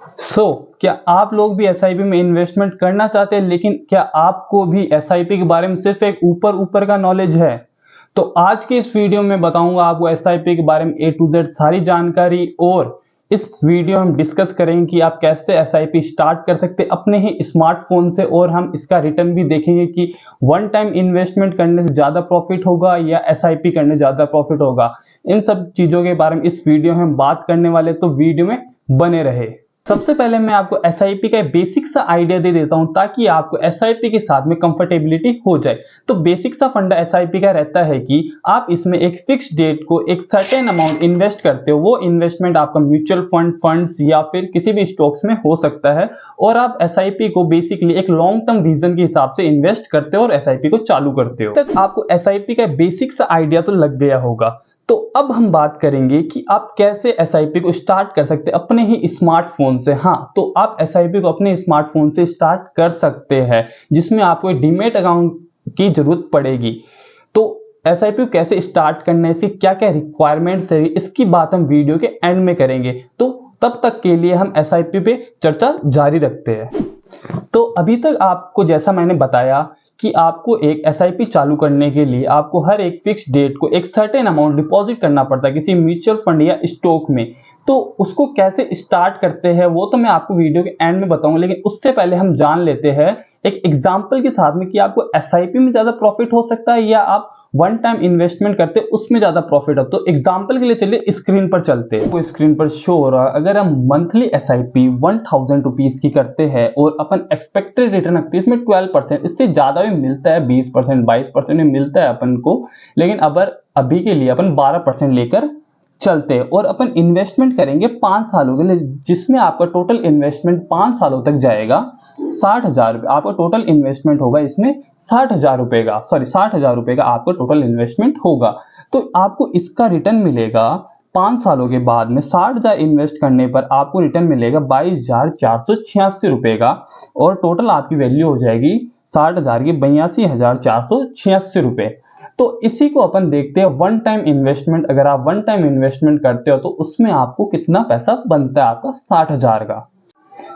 क्या आप लोग भी एसआईपी में इन्वेस्टमेंट करना चाहते हैं, लेकिन क्या आपको भी एसआईपी के बारे में सिर्फ एक ऊपर ऊपर का नॉलेज है? तो आज के इस वीडियो में बताऊंगा आपको एसआईपी के बारे में ए टू जेड सारी जानकारी, और इस वीडियो में हम डिस्कस करेंगे कि आप कैसे एसआईपी स्टार्ट कर सकते हैं अपने ही स्मार्टफोन से, और हम इसका रिटर्न भी देखेंगे कि वन टाइम इन्वेस्टमेंट करने से ज्यादा प्रॉफिट होगा या एसआईपी करने ज्यादा प्रॉफिट होगा। इन सब चीजों के बारे में इस वीडियो में हम बात करने वाले, तो वीडियो में बने रहे। सबसे पहले मैं आपको एसआईपी का बेसिक सा आइडिया दे देता हूं ताकि आपको एसआईपी के साथ में कंफर्टेबिलिटी हो जाए। तो बेसिक सा फंडा एसआईपी का रहता है कि आप इसमें एक फिक्स डेट को एक सर्टेन अमाउंट इन्वेस्ट करते हो। वो इन्वेस्टमेंट आपका म्यूचुअल फंड्स या फिर किसी भी स्टॉक्स में हो सकता है, और आप एसआईपी को बेसिकली एक लॉन्ग टर्म विजन के हिसाब से इन्वेस्ट करते हो और एसआईपी को चालू करते हो। तक आपको एसआईपी का बेसिक सा आइडिया तो लग गया होगा। तो अब हम बात करेंगे कि आप कैसे एसआईपी को स्टार्ट कर सकते हैं अपने ही स्मार्टफोन से। हाँ, तो आप एसआईपी को अपने स्मार्टफोन से स्टार्ट कर सकते हैं, जिसमें आपको एक डीमैट अकाउंट की जरूरत पड़ेगी। तो एसआईपी को कैसे स्टार्ट करने से क्या क्या रिक्वायरमेंट्स है, इसकी बात हम वीडियो के एंड में करेंगे। तो तब तक के लिए हम एसआईपी पे चर्चा जारी रखते हैं। तो अभी तक आपको जैसा मैंने बताया कि आपको एक एसआईपी चालू करने के लिए आपको हर एक फिक्स डेट को एक सर्टेन अमाउंट डिपॉजिट करना पड़ता है किसी म्यूचुअल फंड या स्टॉक में। तो उसको कैसे स्टार्ट करते हैं वो तो मैं आपको वीडियो के एंड में बताऊंगा, लेकिन उससे पहले हम जान लेते हैं एक एग्जांपल के साथ में कि आपको एसआईपी में ज्यादा प्रॉफिट हो सकता है या आप वन टाइम इन्वेस्टमेंट करते उसमें ज्यादा प्रॉफिट हो। तो एग्जांपल के लिए चलिए स्क्रीन पर चलते हैं। वो स्क्रीन पर शो हो रहा है, अगर हम मंथली एसआईपी 1000 रुपीज की करते हैं और अपन एक्सपेक्टेड रिटर्न रखते हैं इसमें 12%, इससे ज्यादा भी मिलता है, 20% 22% में मिलता है अपन को, लेकिन अभी के लिए अपन 12% लेकर चलते हैं और अपन इन्वेस्टमेंट करेंगे 5 सालों के लिए, जिसमें आपका टोटल इन्वेस्टमेंट 5 सालों तक जाएगा 60,000 रुपये। आपका टोटल इन्वेस्टमेंट होगा इसमें 60,000 रुपए का, 60,000 रुपए का आपका टोटल इन्वेस्टमेंट होगा। तो आपको इसका रिटर्न मिलेगा 5 सालों के बाद में 60,000 इन्वेस्ट करने पर आपको रिटर्न मिलेगा 22,486 रुपए का, और टोटल आपकी वैल्यू हो जाएगी 60,000 की 82,486 रुपए। तो इसी को अपन देखते हैं वन टाइम इन्वेस्टमेंट। अगर आप वन टाइम इन्वेस्टमेंट करते हो तो उसमें आपको कितना पैसा बनता है आपका 60,000 का।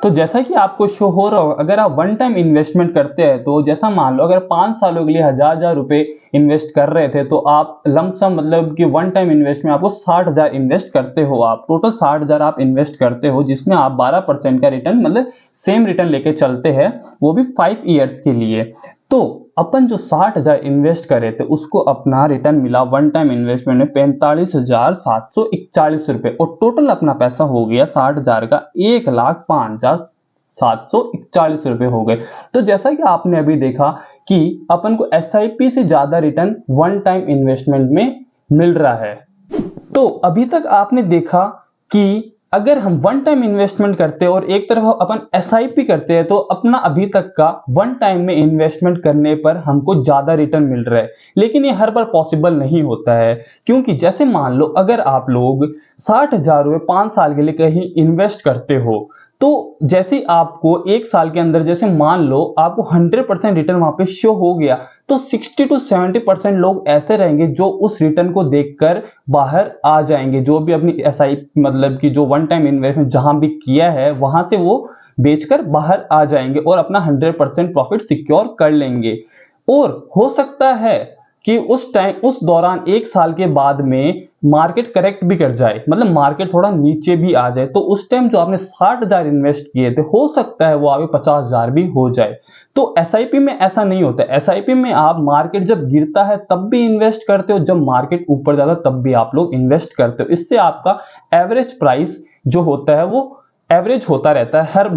तो जैसा कि आपको शो हो रहा होगा, अगर आप वन टाइम इन्वेस्टमेंट करते हैं तो जैसा मान लो अगर 5 सालों के लिए 1000 रुपए इन्वेस्ट कर रहे थे, तो आप लमसम मतलब कि वन टाइम इन्वेस्ट में आपको 60,000 इन्वेस्ट करते हो। आप टोटल 60,000 आप इन्वेस्ट करते हो, जिसमें आप 12% का रिटर्न मतलब सेम रिटर्न लेके चलते हैं, वो भी 5 ईयर्स के लिए। तो अपन जो 60,000 इन्वेस्ट करे थे उसको अपना रिटर्न मिला वन टाइम इन्वेस्टमेंट में 45,741 रुपए, और टोटल अपना पैसा हो गया 60,000 का 1,05,741 रुपए हो गए। तो जैसा कि आपने अभी देखा कि अपन को एसआईपी से ज्यादा रिटर्न वन टाइम इन्वेस्टमेंट में मिल रहा है। तो अभी तक आपने देखा कि अगर हम वन टाइम इन्वेस्टमेंट करते हैं और एक तरफ अपन एसआईपी करते हैं, तो अपना अभी तक का वन टाइम में इन्वेस्टमेंट करने पर हमको ज्यादा रिटर्न मिल रहा है। लेकिन ये हर बार पॉसिबल नहीं होता है, क्योंकि जैसे मान लो अगर आप लोग 60,000 रुपए 5 साल के लिए कहीं इन्वेस्ट करते हो, तो जैसे आपको एक साल के अंदर जैसे मान लो आपको 100% रिटर्न वहां पे शो हो गया, तो 60 to 70% लोग ऐसे रहेंगे जो उस रिटर्न को देखकर बाहर आ जाएंगे, जो भी अपनी एसआई मतलब कि जो वन टाइम इन्वेस्टमेंट जहां भी किया है वहां से वो बेचकर बाहर आ जाएंगे और अपना 100% प्रॉफिट सिक्योर कर लेंगे। और हो सकता है कि उस दौरान एक साल के बाद में मार्केट करेक्ट भी कर जाए, मतलब मार्केट थोड़ा नीचे भी आ जाए, तो उस टाइम जो आपने 60,000 इन्वेस्ट किए थे हो सकता है वो आगे 50,000 भी हो जाए। तो एसआईपी में ऐसा नहीं होता। एसआईपी में आप मार्केट जब गिरता है तब भी इन्वेस्ट करते हो, जब मार्केट ऊपर जाता है तब भी आप लोग इन्वेस्ट करते हो। इससे आपका एवरेज प्राइस जो होता है वो एवरेज होता रहता है, हर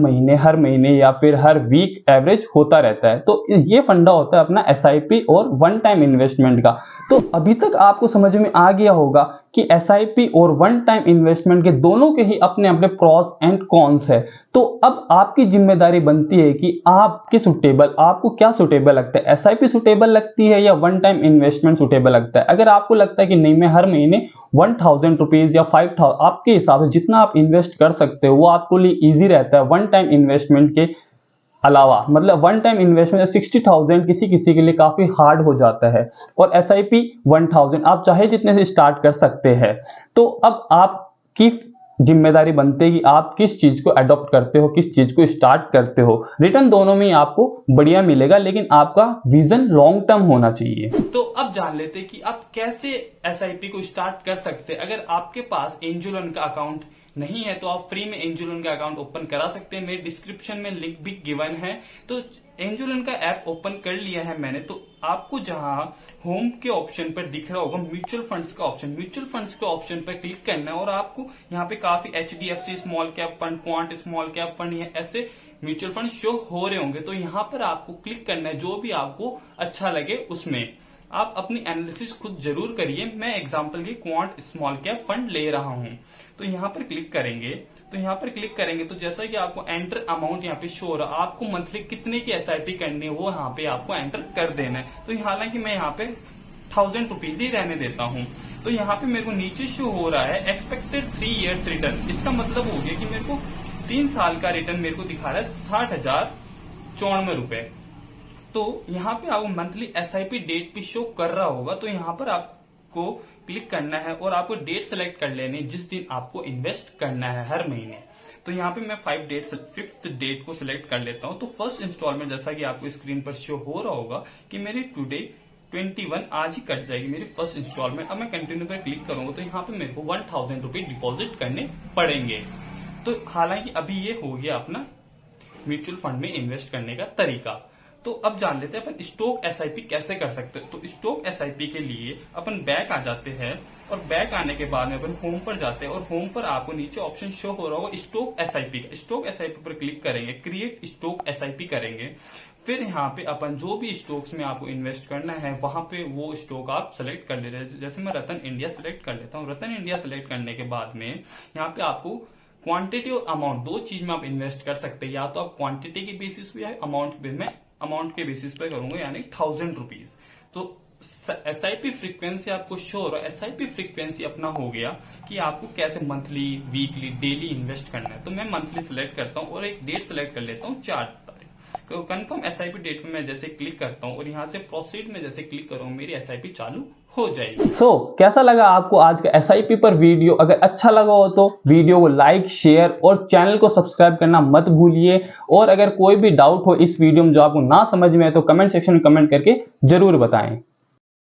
महीने या फिर हर वीक एवरेज होता रहता है। तो ये फंडा होता है अपना एसआईपी और वन टाइम इन्वेस्टमेंट का। तो अभी तक आपको समझ में आ गया होगा कि एसआईपी और वन टाइम इन्वेस्टमेंट के दोनों के ही अपने अपने प्रॉस एंड कॉन्स है। तो अब आपकी जिम्मेदारी बनती है कि आपको क्या सुटेबल लगता है, एसआईपी सुटेबल लगती है या वन टाइम इन्वेस्टमेंट सुटेबल लगता है। अगर आपको लगता है कि नहीं, मैं हर महीने 1000 रुपीज या 5,000 आपके हिसाब से जितना आप इन्वेस्ट कर सकते हो वो आपको लिए ईजी रहता है वन टाइम इन्वेस्टमेंट के अलावा। मतलब वन टाइम इन्वेस्टमेंट 60,000 किसी किसी के लिए काफी हार्ड हो जाता है, और एसआईपी 1000 आप चाहे जितने से स्टार्ट कर सकते हैं। तो अब आपकी जिम्मेदारी बनती है कि आप किस चीज को अडॉप्ट करते हो, किस चीज को स्टार्ट करते हो। रिटर्न दोनों में ही आपको बढ़िया मिलेगा, लेकिन आपका विजन लॉन्ग टर्म होना चाहिए। तो अब जान लेते हैं कि आप कैसे एसआईपी को स्टार्ट कर सकते हैं। अगर आपके पास एंजल वन का अकाउंट नहीं है तो आप फ्री में एंजल वन का अकाउंट ओपन करा सकते हैं। मेरे डिस्क्रिप्शन में लिंक भी गिवन है। तो एंजल वन का ऐप ओपन कर लिया है मैंने। तो आपको जहां होम के ऑप्शन पर दिख रहा होगा म्यूचुअल फंड्स का ऑप्शन, म्यूचुअल फंड्स के ऑप्शन पर क्लिक करना है और आपको यहाँ पे काफी HDFC small cap fund, quant small cap fund, ऐसे म्यूचुअल फंड शो हो रहे होंगे। तो यहाँ पर आपको क्लिक करना है जो भी आपको अच्छा लगे उसमें। आप अपनी एनालिसिस खुद जरूर करिए। मैं एग्जांपल के क्वांट स्मॉल कैप फंड ले रहा हूं। तो यहाँ पर क्लिक करेंगे। तो यहाँ पर क्लिक करेंगे तो जैसा कि आपको एंटर अमाउंट यहाँ पे शो हो रहा है, आपको मंथली कितने की एसआईपी करनी है वो यहाँ पे आपको एंटर कर देना है। तो हालांकि मैं यहाँ पे 1000 रुपीज ही रहने देता हूँ। तो यहाँ पे मेरे को नीचे शो हो रहा है एक्सपेक्टेड 3 years रिटर्न। इसका मतलब हो गया कि मेरे को 3 साल का रिटर्न मेरे को दिखा रहा है 60,094 रुपए। तो यहाँ पे आपको मंथली एसआईपी डेट भी शो कर रहा होगा। तो यहाँ पर आपको क्लिक करना है और आपको डेट सेलेक्ट कर लेनी है जिस दिन आपको इन्वेस्ट करना है हर महीने। तो यहाँ पे मैं 5th डेट को सिलेक्ट कर लेता हूँ। तो फर्स्ट इंस्टॉलमेंट जैसा कि आपको स्क्रीन पर शो हो रहा होगा कि मेरी टुडे 21 आज ही कट जाएगी मेरी फर्स्ट इंस्टॉलमेंट। अब मैं कंटिन्यू पर क्लिक करूंगा तो यहाँ पे मेरे को 1000 रुपीज डिपॉजिट करने पड़ेंगे। तो हालांकि अभी ये हो गया अपना म्यूचुअल फंड में इन्वेस्ट करने का तरीका। तो अब जान लेते हैं अपन स्टॉक एसआईपी कैसे कर सकते हैं। तो स्टॉक एसआईपी के लिए अपन बैक आ जाते हैं और बैक आने के बाद में अपन होम पर जाते हैं और होम पर आपको नीचे ऑप्शन शो हो रहा होगा स्टॉक एसआईपी का। स्टॉक एसआईपी पर क्लिक करेंगे, क्रिएट स्टॉक एसआईपी करेंगे। फिर यहाँ पे अपन जो भी स्टॉक्स में आपको इन्वेस्ट करना है वहां पे वो स्टॉक आप सेलेक्ट कर ले रहे हैं। जैसे मैं रतन इंडिया सेलेक्ट कर लेता हूँ। रतन इंडिया सेलेक्ट करने के बाद में यहाँ पे आपको क्वांटिटी और अमाउंट दो चीज में आप इन्वेस्ट कर सकते हैं। या तो आप क्वांटिटी के बेसिस पे या अमाउंट के बेसिस पे करूंगा यानी 1000 रुपीज। तो एसआईपी फ्रीक्वेंसी आपको शो हो रहा है। एसआईपी फ्रीक्वेंसी अपना हो गया कि आपको कैसे मंथली, वीकली, डेली इन्वेस्ट करना है। तो मैं मंथली सेलेक्ट करता हूँ और एक डेट सेलेक्ट कर लेता हूँ 4 तारीख। तो कंफर्म एसआईपी डेट में मैं जैसे क्लिक करता हूँ और यहाँ से प्रोसीड में जैसे क्लिक करूँ मेरी एसआईपी चालू हो जाएगी। कैसा लगा आपको आज का एसआईपी पर वीडियो? अगर अच्छा लगा हो तो वीडियो को लाइक, शेयर और चैनल को सब्सक्राइब करना मत भूलिए। और अगर कोई भी डाउट हो इस वीडियो में जो आपको ना समझ में आए तो कमेंट सेक्शन में कमेंट करके जरूर बताएं।